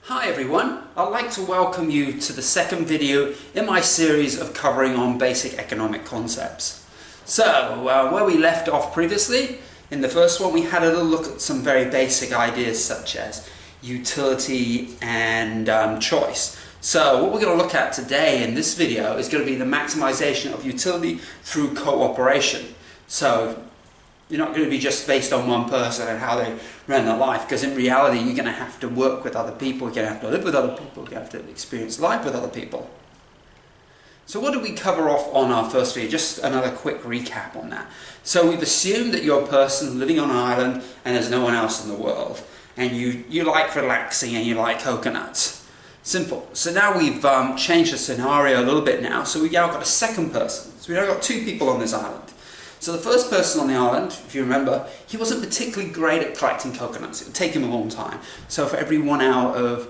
Hi everyone, I'd like to welcome you to the second video in my series of covering on basic economic concepts. So, where we left off previously, in the first one we had a little look at some very basic ideas such as utility and choice. So what we're going to look at today in this video is going to be the maximization of utility through cooperation. So you're not going to be just based on one person and how they run their life, because in reality you're going to have to work with other people, you're going to have to live with other people, you're going to have to experience life with other people. So what did we cover off on our first video? Just another quick recap on that. So we've assumed that you're a person living on an island and there's no one else in the world, and you like relaxing and you like coconuts. Simple. So now we've changed the scenario a little bit now, so we've now got a second person. So we've now got two people on this island. So the first person on the island, if you remember, he wasn't particularly great at collecting coconuts. It would take him a long time. So for every 1 hour of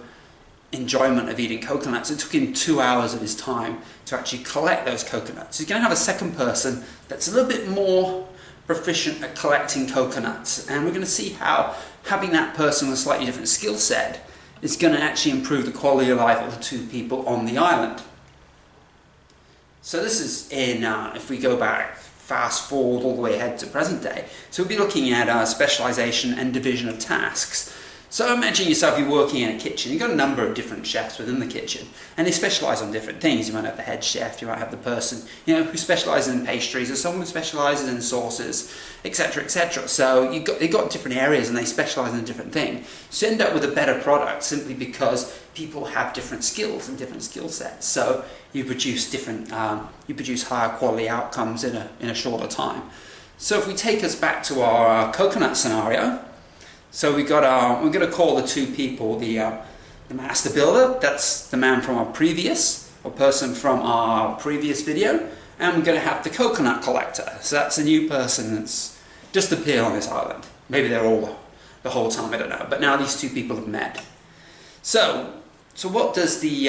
enjoyment of eating coconuts, it took him 2 hours of his time to actually collect those coconuts. He's going to have a second person that's a little bit more proficient at collecting coconuts. And we're going to see how having that person with a slightly different skill set is going to actually improve the quality of life of the two people on the island. So this is in, if we go back, fast forward all the way ahead to present day. So we'll be looking at specialization and division of tasks. So imagine yourself, you're working in a kitchen. You've got a number of different chefs within the kitchen, and they specialize on different things. You might have the head chef, you might have the person who specializes in pastries, or someone who specializes in sauces, etc., etc. So they've got different areas and they specialize in different things. So you end up with a better product simply because people have different skills and different skill sets. So you produce higher quality outcomes in a shorter time. So if we take us back to our coconut scenario, so we're going to call the two people the master builder. That's the man from our person from our previous video, and we're going to have the coconut collector. So that's a new person that's just appeared on this island. Maybe they're all the whole time, I don't know. But now these two people have met. So what does the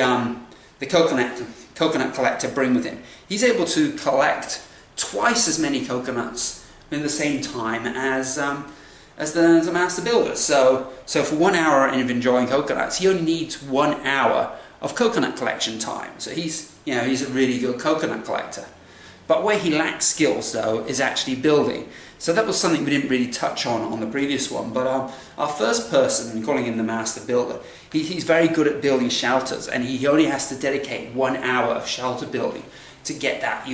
coconut collector bring with him? He's able to collect twice as many coconuts in the same time as the master builder. So for 1 hour of enjoying coconuts, he only needs 1 hour of coconut collection time. So he's a really good coconut collector. But where he lacks skills though is actually building. So that was something we didn't really touch on the previous one. But our first person, calling him the master builder, he's very good at building shelters, and he only has to dedicate 1 hour of shelter building to get that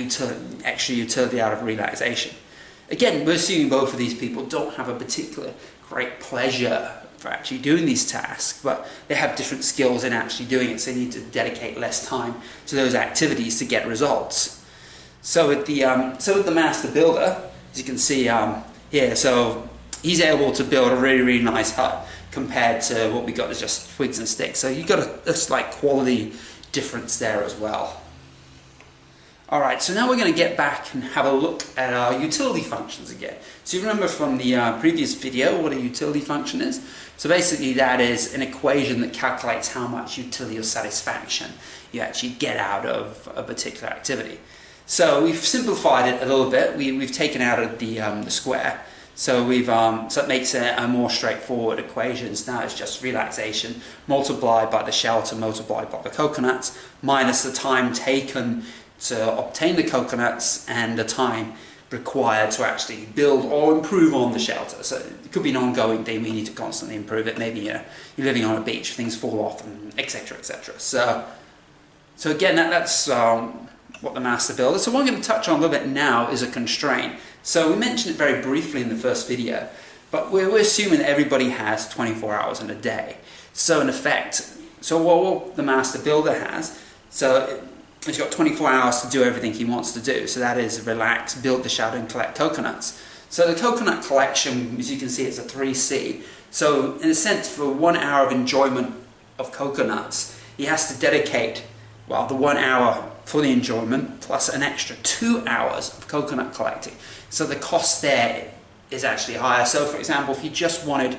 extra utility out of relaxation. Again, we're assuming both of these people don't have a particular great pleasure for actually doing these tasks, but they have different skills in actually doing it, so they need to dedicate less time to those activities to get results. So with the master builder, as you can see here, so he's able to build a really, really nice hut compared to what we got as just twigs and sticks. So you've got a slight quality difference there as well. Alright, so now we're going to get back and have a look at our utility functions again. So you remember from the previous video what a utility function is? So basically that is an equation that calculates how much utility or satisfaction you actually get out of a particular activity. So we've simplified it a little bit. We've taken out of the square. So so it makes it a more straightforward equation. Now it's just relaxation multiplied by the shelter multiplied by the coconuts minus the time taken to obtain the coconuts and the time required to actually build or improve on the shelter. So it could be an ongoing thing. We need to constantly improve it. Maybe you're living on a beach, things fall off, and etc., etc. So again, that's what the master builder. So what I'm going to touch on a little bit now is a constraint. So we mentioned it very briefly in the first video, but we're assuming that everybody has 24 hours in a day. So in effect, what the master builder has, he's got 24 hours to do everything he wants to do. So that is relax, build the shelter, and collect coconuts. So the coconut collection, as you can see, it's a 3C. So in a sense, for 1 hour of enjoyment of coconuts, he has to dedicate, well, the 1 hour for the enjoyment plus an extra 2 hours of coconut collecting. So the cost there is actually higher. So for example, if he just wanted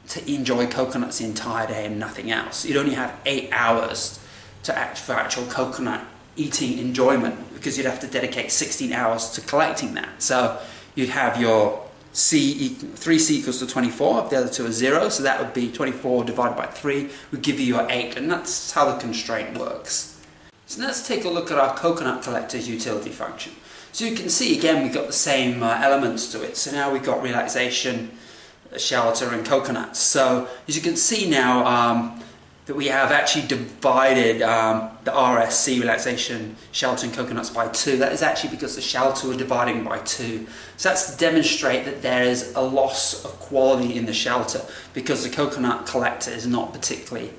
to enjoy coconuts the entire day and nothing else, you'd only have 8 hours for actual coconut eating enjoyment, because you'd have to dedicate 16 hours to collecting that. So you'd have your 3c equals to 24, if the other two are 0, so that would be 24 divided by 3 would give you your 8, and that's how the constraint works. So let's take a look at our coconut collector's utility function. So you can see again we've got the same elements to it. So now we've got relaxation, shelter and coconuts. So as you can see now that we have actually divided the RSC, relaxation, shelter and coconuts by 2. That is actually because the shelter we're dividing by 2. So that's to demonstrate that there is a loss of quality in the shelter because the coconut collector is not particularly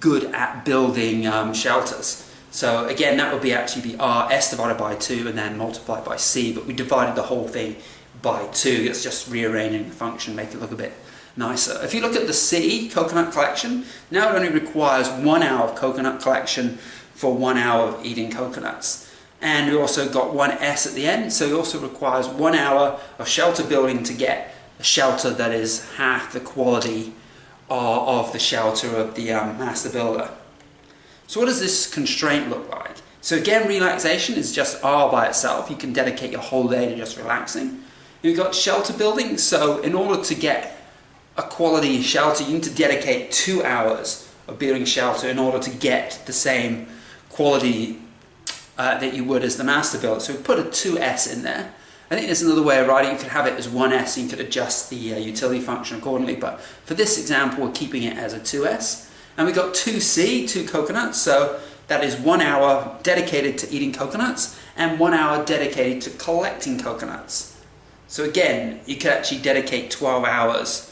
good at building shelters. So again, that would be actually be RS divided by 2 and then multiplied by C, but we divided the whole thing by 2. It's just rearranging the function, make it look a bit nicer. If you look at the C, coconut collection, now it only requires 1 hour of coconut collection for 1 hour of eating coconuts. And we also got 1 S at the end, so it also requires 1 hour of shelter building to get a shelter that is half the quality of the shelter of the master builder. So what does this constraint look like? So again, relaxation is just R by itself. You can dedicate your whole day to just relaxing. You've got shelter building, so in order to get a quality shelter, you need to dedicate 2 hours of building shelter in order to get the same quality that you would as the master builder. So we put a 2S in there. I think there's another way of writing it. You could have it as 1S and you could adjust the utility function accordingly, but for this example we're keeping it as a 2S. And we've got 2C, 2 coconuts, so that is 1 hour dedicated to eating coconuts and 1 hour dedicated to collecting coconuts. So again, you could actually dedicate 12 hours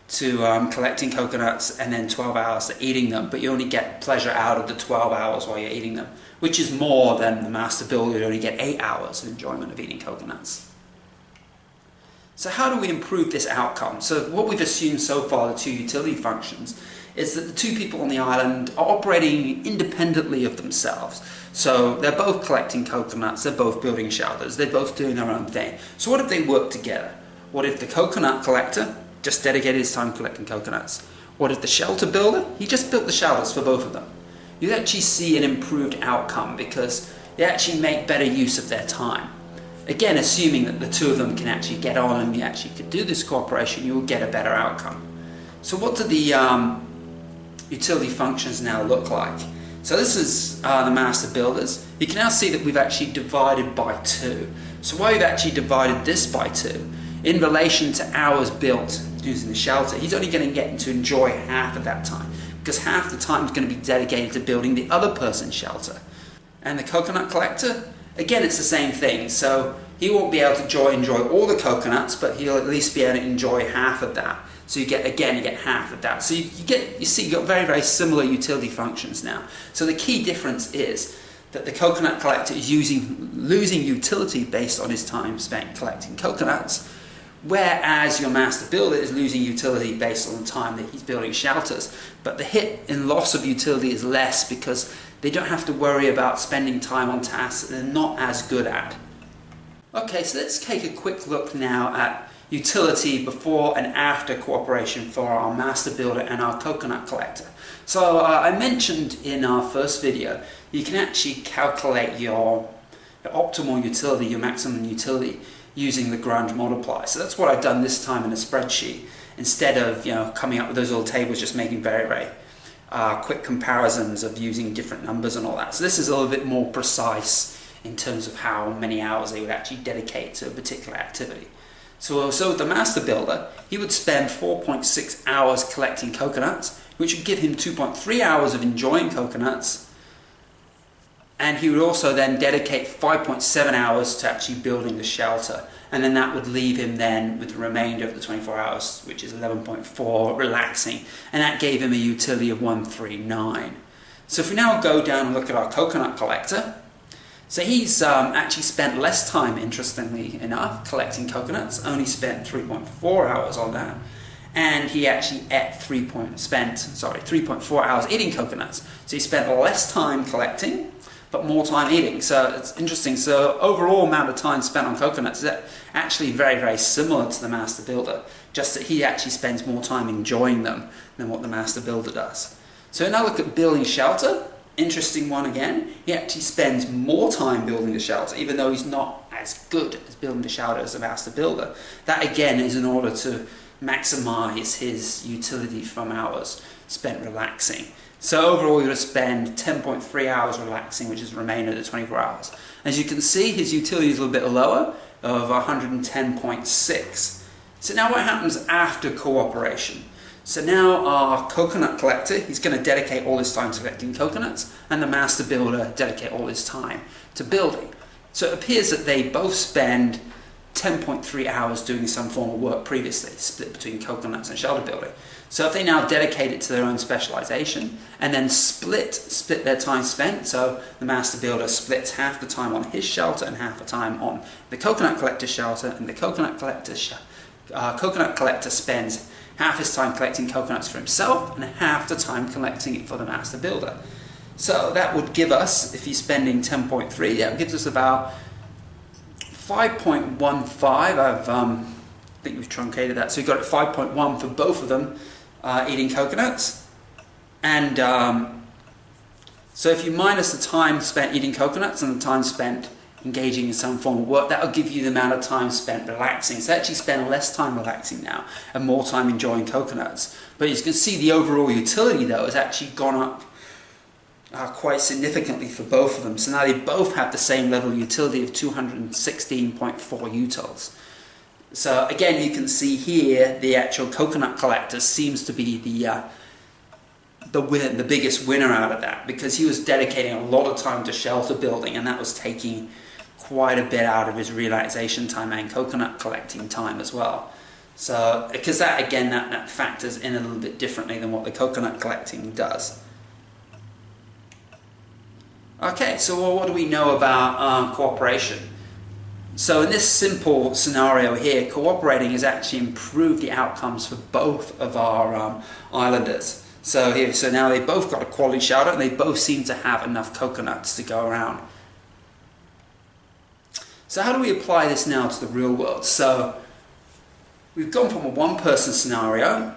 to collecting coconuts and then 12 hours to eating them, but you only get pleasure out of the 12 hours while you're eating them, which is more than the master builder would only get 8 hours of enjoyment of eating coconuts. So how do we improve this outcome? So what we've assumed so far, the 2 utility functions, is that the 2 people on the island are operating independently of themselves. So they're both collecting coconuts, they're both building shelters, they're both doing their own thing. So what if they work together? What if the coconut collector just dedicated his time collecting coconuts? What if the shelter builder, he just built the shelters for both of them? You actually see an improved outcome because they actually make better use of their time. Again, assuming that the 2 of them can actually get on and you actually could do this cooperation, you will get a better outcome. So what do the utility functions now look like? So this is the master builders. You can now see that we've actually divided by 2. So why we've actually divided this by 2, in relation to hours built using the shelter, he's only going to get to enjoy half of that time, because half the time is going to be dedicated to building the other person's shelter. And the coconut collector, again it's the same thing, so he won't be able to enjoy all the coconuts, but he'll at least be able to enjoy half of that. So you get half of that. So you see you've got very, very similar utility functions now. So the key difference is that the coconut collector is losing utility based on his time spent collecting coconuts, whereas your master builder is losing utility based on the time that he's building shelters. But the hit in loss of utility is less because they don't have to worry about spending time on tasks that they're not as good at. Okay, so let's take a quick look now at utility before and after cooperation for our master builder and our coconut collector. So I mentioned in our first video, you can actually calculate your optimal utility, your maximum utility, using the Lagrange multiplier. So that's what I've done this time in a spreadsheet, instead of coming up with those little tables, just making very, very quick comparisons of using different numbers and all that. So this is a little bit more precise in terms of how many hours they would actually dedicate to a particular activity. So the master builder, he would spend 4.6 hours collecting coconuts, which would give him 2.3 hours of enjoying coconuts, and he would also then dedicate 5.7 hours to actually building the shelter, and then that would leave him then with the remainder of the 24 hours, which is 11.4, relaxing, and that gave him a utility of 139. So if we now go down and look at our coconut collector, so he's actually spent less time, interestingly enough, collecting coconuts, only spent 3.4 hours on that, and he actually spent 3.4 hours eating coconuts. So he spent less time collecting, but more time eating. So it's interesting. So overall amount of time spent on coconuts is actually very, very similar to the master builder, just that he actually spends more time enjoying them than what the master builder does. So now look at building shelter. Interesting one again. He actually spends more time building the shelter, even though he's not as good as building the shelter as a master builder. That again is in order to maximize his utility from hours spent relaxing. So overall you're going to spend 10.3 hours relaxing, which is the remainder of the 24 hours. As you can see, his utility is a little bit lower, of 110.6. So now what happens after cooperation? So now our coconut collector, he's going to dedicate all his time to collecting coconuts, and the master builder dedicate all his time to building. So it appears that they both spend 10.3 hours doing some form of work previously, split between coconuts and shelter building. So if they now dedicate it to their own specialization and then split their time spent, so the master builder splits half the time on his shelter and half the time on the coconut collector's shelter, and the coconut collector spends half his time collecting coconuts for himself and half the time collecting it for the master builder. So that would give us, if he's spending 10.3, that gives us about 5.15. I think we've truncated that, so we've got it 5.1 for both of them eating coconuts. And so if you minus the time spent eating coconuts and the time spent engaging in some form of work, that will give you the amount of time spent relaxing. So actually spend less time relaxing now and more time enjoying coconuts. But you can see the overall utility though has actually gone up quite significantly for both of them. So now they both have the same level of utility of 216.4 utils. So again, you can see here the actual coconut collector seems to be the biggest winner out of that, because he was dedicating a lot of time to shelter building, and that was taking quite a bit out of his relaxation time and coconut collecting time as well. So because that again that factors in a little bit differently than what the coconut collecting does. Okay, so what do we know about cooperation? So in this simple scenario here, cooperating has actually improved the outcomes for both of our islanders. So now they both got a quality shelter, and they both seem to have enough coconuts to go around. So how do we apply this now to the real world? So we've gone from a one-person scenario,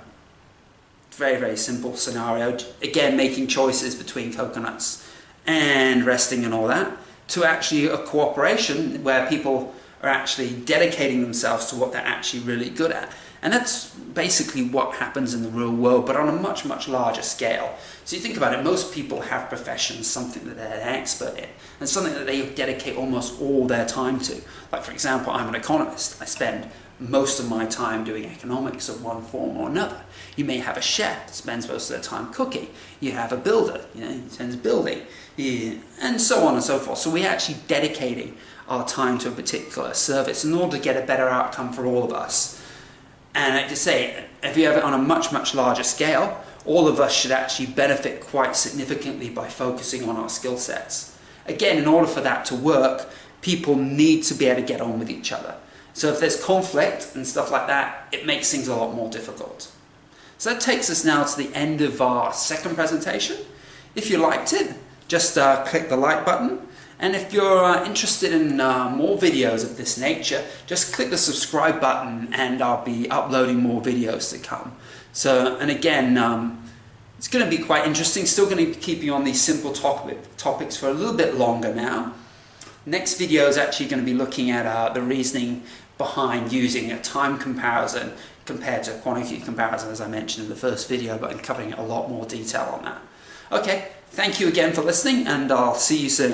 very, very simple scenario, again making choices between coconuts and resting and all that, to actually a cooperation where people are actually dedicating themselves to what they're actually really good at. And that's basically what happens in the real world, but on a much, much larger scale. So you think about it, most people have professions, something that they're an expert in, and something that they dedicate almost all their time to. Like for example, I'm an economist. I spend most of my time doing economics of one form or another. You may have a chef that spends most of their time cooking. You have a builder, he spends building, and so on and so forth. So we're actually dedicating our time to a particular service in order to get a better outcome for all of us. And like to say, if you have it on a much, much larger scale, all of us should actually benefit quite significantly by focusing on our skill sets. Again, in order for that to work, people need to be able to get on with each other. So if there's conflict and stuff like that, it makes things a lot more difficult. So that takes us now to the end of our second presentation. If you liked it, just click the like button. And if you're interested in more videos of this nature, just click the subscribe button and I'll be uploading more videos to come. So, and again, it's going to be quite interesting. Still going to keep you on these simple topics for a little bit longer now. Next video is actually going to be looking at the reasoning behind using a time comparison compared to a quantity comparison, as I mentioned in the first video, but I'm covering a lot more detail on that. Okay, thank you again for listening, and I'll see you soon.